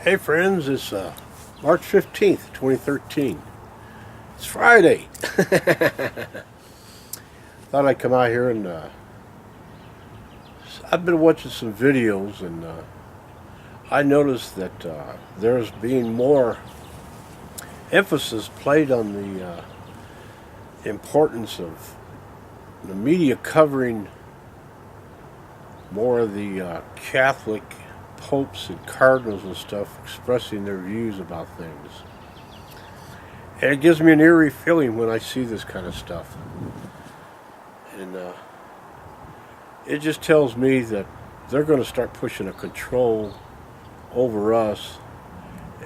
Hey friends, it's March 15th, 2013. It's Friday. Thought I'd come out here and I've been watching some videos and I noticed that there's being more emphasis played on the importance of the media covering more of the Catholic popes and cardinals and stuff expressing their views about things. And it gives me an eerie feeling when I see this kind of stuff. And it just tells me that they're going to start pushing a control over us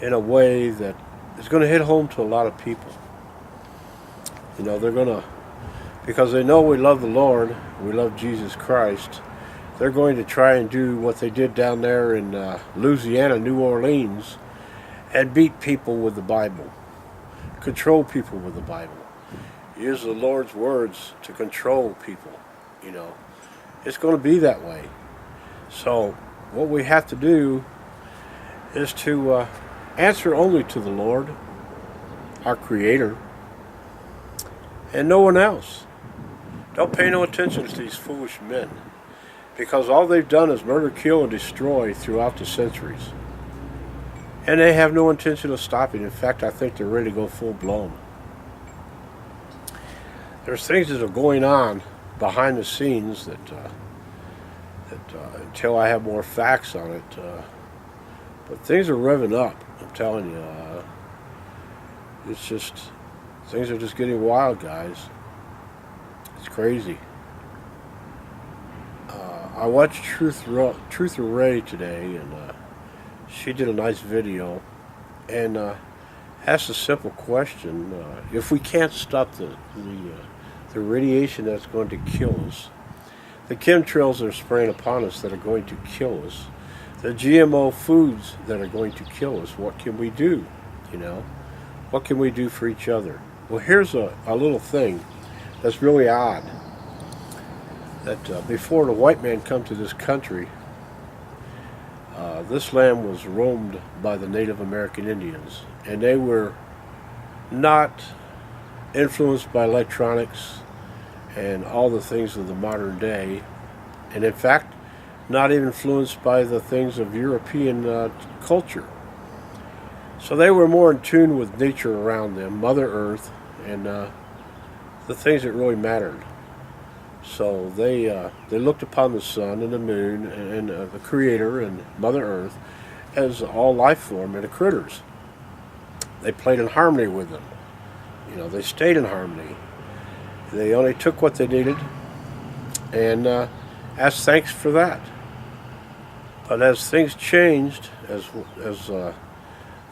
in a way that is going to hit home to a lot of people. You know, they're going to, because they know we love the Lord, we love Jesus Christ, they're going to try and do what they did down there in Louisiana, New Orleans, and beat people with the Bible, control people with the Bible, use the Lord's words to control people. You know, it's going to be that way. So what we have to do is to answer only to the Lord, our Creator, and no one else. Don't pay no attention to these foolish men, because all they've done is murder, kill, and destroy throughout the centuries. And they have no intention of stopping. In fact, I think they're ready to go full blown. There's things that are going on behind the scenes that until I have more facts on it, but things are revving up. I'm telling you, it's just, things are just getting wild, guys. It's crazy. I watched Truther Ray today, and she did a nice video and asked a simple question. If we can't stop the radiation that's going to kill us, the chemtrails that are spraying upon us that are going to kill us, the GMO foods that are going to kill us, what can we do? You know, what can we do for each other? Well, here's a little thing that's really odd. That before the white man come to this country, this land was roamed by the Native American Indians, and they were not influenced by electronics and all the things of the modern day, and in fact not even influenced by the things of European culture. So they were more in tune with nature around them, Mother Earth, and the things that really mattered. So they looked upon the sun and the moon and the Creator and Mother Earth as all life form and the critters. They played in harmony with them. You know, they stayed in harmony. They only took what they needed and asked thanks for that. But as things changed, as the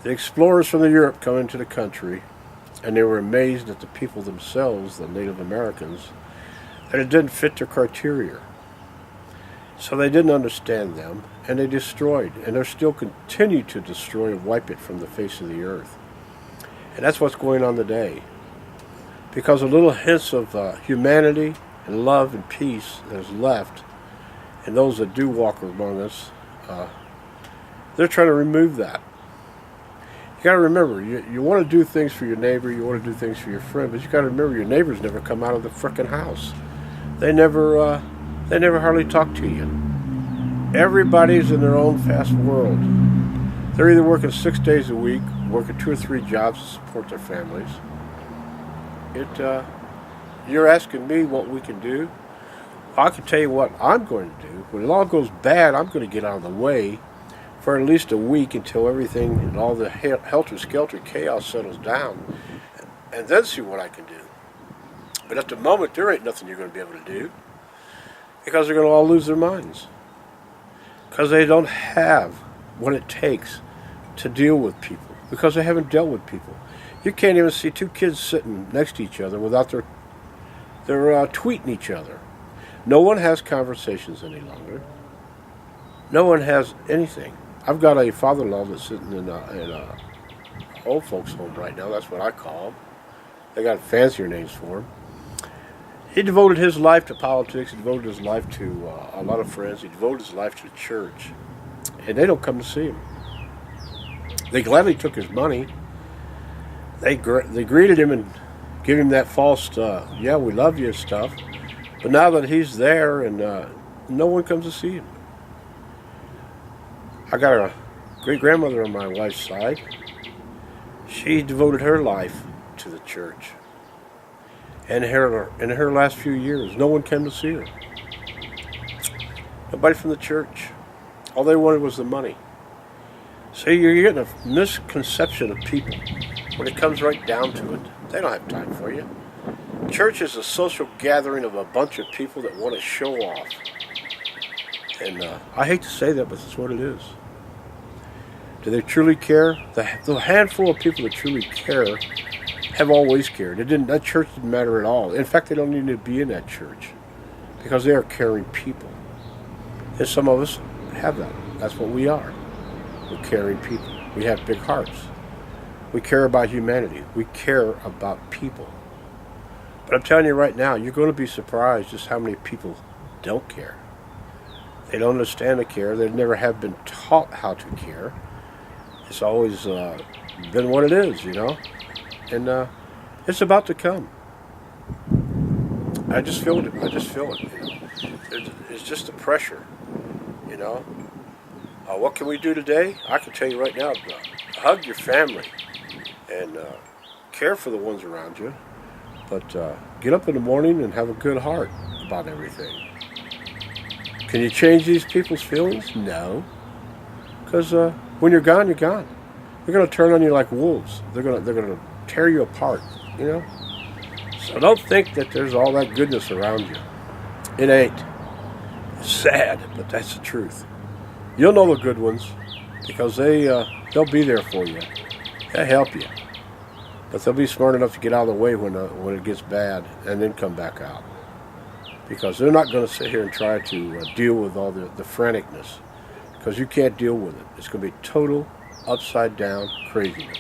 explorers from Europe come into the country, and they were amazed at the people themselves, the Native Americans, that it didn't fit their criteria. So they didn't understand them, and they destroyed, and they're still continue to destroy and wipe it from the face of the earth. And that's what's going on today. Because a little hints of humanity and love and peace that is left, and those that do walk among us, they're trying to remove that. You got to remember, you want to do things for your neighbor, you want to do things for your friend, but you got to remember your neighbors never come out of the frickin' house. They never hardly talk to you. Everybody's in their own fast world. They're either working 6 days a week, working 2 or 3 jobs to support their families. You're asking me what we can do? I can tell you what I'm going to do. When it all goes bad, I'm going to get out of the way for at least a week until everything and all the helter-skelter chaos settles down, and then see what I can do. But at the moment, there ain't nothing you're going to be able to do, because they're going to all lose their minds, because they don't have what it takes to deal with people, because they haven't dealt with people. You can't even see 2 kids sitting next to each other without their tweeting each other. No one has conversations any longer. No one has anything. I've got a father-in-law that's sitting in a old folks home right now. That's what I call them. They got fancier names for him. He devoted his life to politics. He devoted his life to a lot of friends. He devoted his life to the church. And they don't come to see him. They gladly took his money. They greeted him and gave him that false, yeah, we love you stuff. But now that he's there and no one comes to see him. I got a great-grandmother on my wife's side. She devoted her life to the church. And in her last few years, no one came to see her. Nobody from the church. All they wanted was the money. See, you're getting a misconception of people. When it comes right down to it, they don't have time for you. Church is a social gathering of a bunch of people that want to show off. And I hate to say that, but that's what it is. Do they truly care? The handful of people that truly care have always cared. That church didn't matter at all. In fact, they don't need to be in that church because they are caring people. And some of us have that. That's what we are. We're caring people. We have big hearts. We care about humanity. We care about people. But I'm telling you right now, you're going to be surprised just how many people don't care. They don't understand the care. They never have been taught how to care. It's always been what it is, you know. And it's about to come. I just feel it. I just feel it. You know? It's just the pressure, you know. What can we do today? I can tell you right now, hug your family and care for the ones around you. But get up in the morning and have a good heart about everything. Can you change these people's feelings? No. Because when you're gone, you're gone. They're going to turn on you like wolves. They're going to tear you apart, you know? So don't think that there's all that goodness around you. It ain't. It's sad, but that's the truth. You'll know the good ones because they'll be there for you. They'll help you. But they'll be smart enough to get out of the way when it gets bad and then come back out. Because they're not going to sit here and try to deal with all the franticness. Because you can't deal with it. It's going to be total upside down craziness.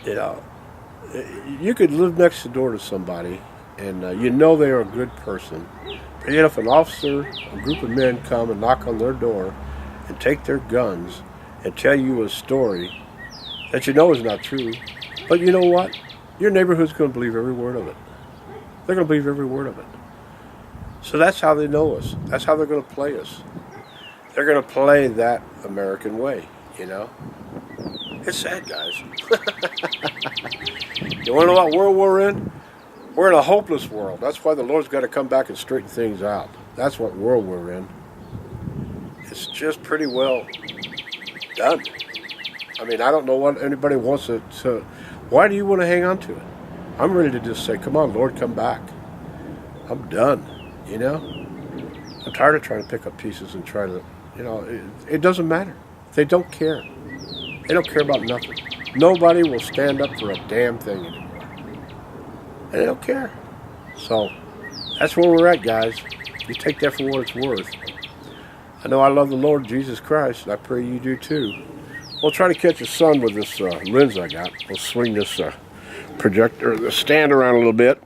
You know, you could live next door to somebody and you know they are a good person. But yet if an officer, a group of men come and knock on their door and take their guns and tell you a story that you know is not true, but you know what? Your neighborhood's going to believe every word of it. They're going to believe every word of it. So that's how they know us. That's how they're going to play us. They're going to play that American way, you know? It's sad, guys. You want to know what world we're in? We're in a hopeless world. That's why the Lord's got to come back and straighten things out. That's what world we're in. It's just pretty well done. I mean, I don't know what anybody wants to. Why do you want to hang on to it? I'm ready to just say, come on, Lord, come back. I'm done, you know? I'm tired of trying to pick up pieces and try to, you know, it doesn't matter. They don't care. They don't care about nothing. Nobody will stand up for a damn thing anymore. And they don't care. So, that's where we're at, guys. You take that for what it's worth. I know I love the Lord Jesus Christ, and I pray you do too. We'll try to catch the sun with this lens I got. We'll swing this projector, the stand around a little bit.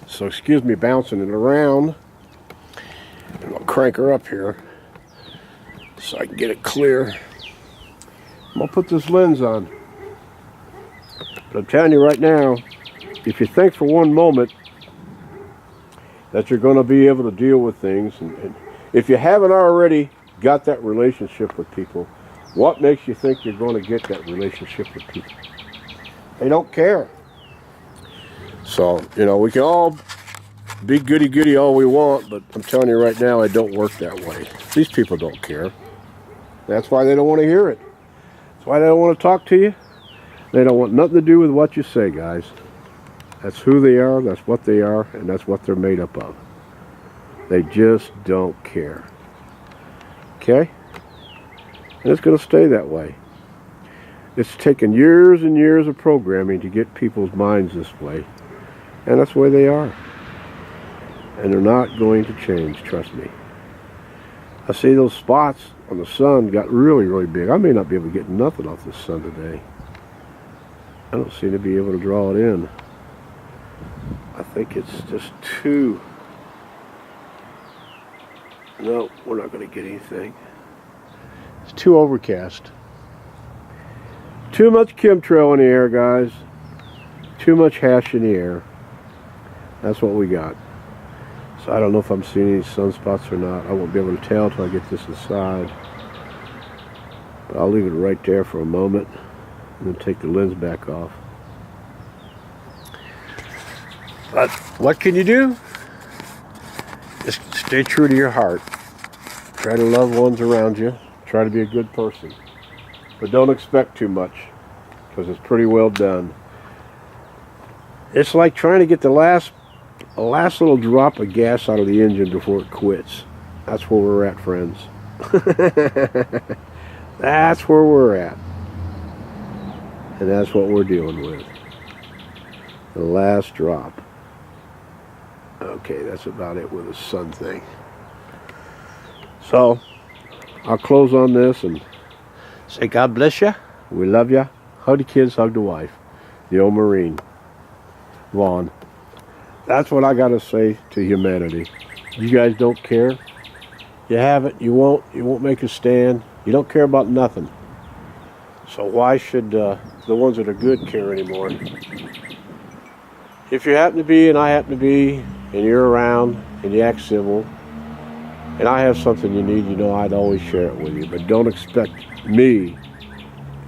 So excuse me bouncing it around. And I'll crank her up here so I can get it clear. I'm going to put this lens on. But I'm telling you right now, if you think for one moment that you're going to be able to deal with things, and if you haven't already got that relationship with people, what makes you think you're going to get that relationship with people? They don't care. So, you know, we can all be goody-goody all we want, but I'm telling you right now, it don't work that way. These people don't care. That's why they don't want to hear it. That's why they don't want to talk to you. They don't want nothing to do with what you say, guys. That's who they are, that's what they are, and that's what they're made up of. They just don't care. Okay? And it's going to stay that way. It's taken years and years of programming to get people's minds this way. And that's the way they are. And they're not going to change, trust me. I see those spots on the sun got really, really big. I may not be able to get nothing off the sun today. I don't seem to be able to draw it in. I think it's just too... No, we're not going to get anything. It's too overcast. Too much chemtrail in the air, guys. Too much hash in the air. That's what we got. So I don't know if I'm seeing any sunspots or not. I won't be able to tell until I get this aside. But I'll leave it right there for a moment and then take the lens back off. But what can you do? Just stay true to your heart. Try to love ones around you. Try to be a good person. But don't expect too much, because it's pretty well done. It's like trying to get the last little drop of gas out of the engine before it quits. That's where we're at, friends. That's where we're at. And that's what we're dealing with. The last drop. Okay, that's about it with the sun thing. So, I'll close on this and say God bless you. We love you. Hug the kids, hug the wife. The old Marine. Vaughn. That's what I got to say to humanity. You guys don't care. You haven't. You won't make a stand. You don't care about nothing. So why should the ones that are good care anymore? If you happen to be, and I happen to be, and you're around, and you act civil, and I have something you need, you know I'd always share it with you. But don't expect me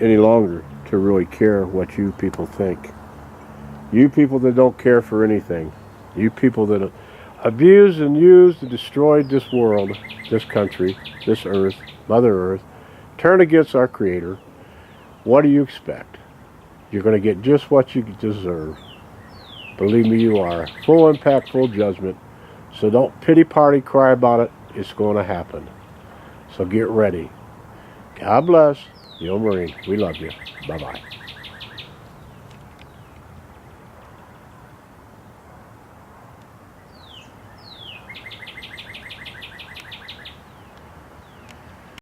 any longer to really care what you people think. You people that don't care for anything. You people that abuse and use and destroyed this world, this country, this earth, Mother Earth, turn against our Creator. What do you expect? You're going to get just what you deserve. Believe me, you are. Full impact, full judgment. So don't pity party, cry about it. It's going to happen. So get ready. God bless. The old Marine. We love you. Bye-bye.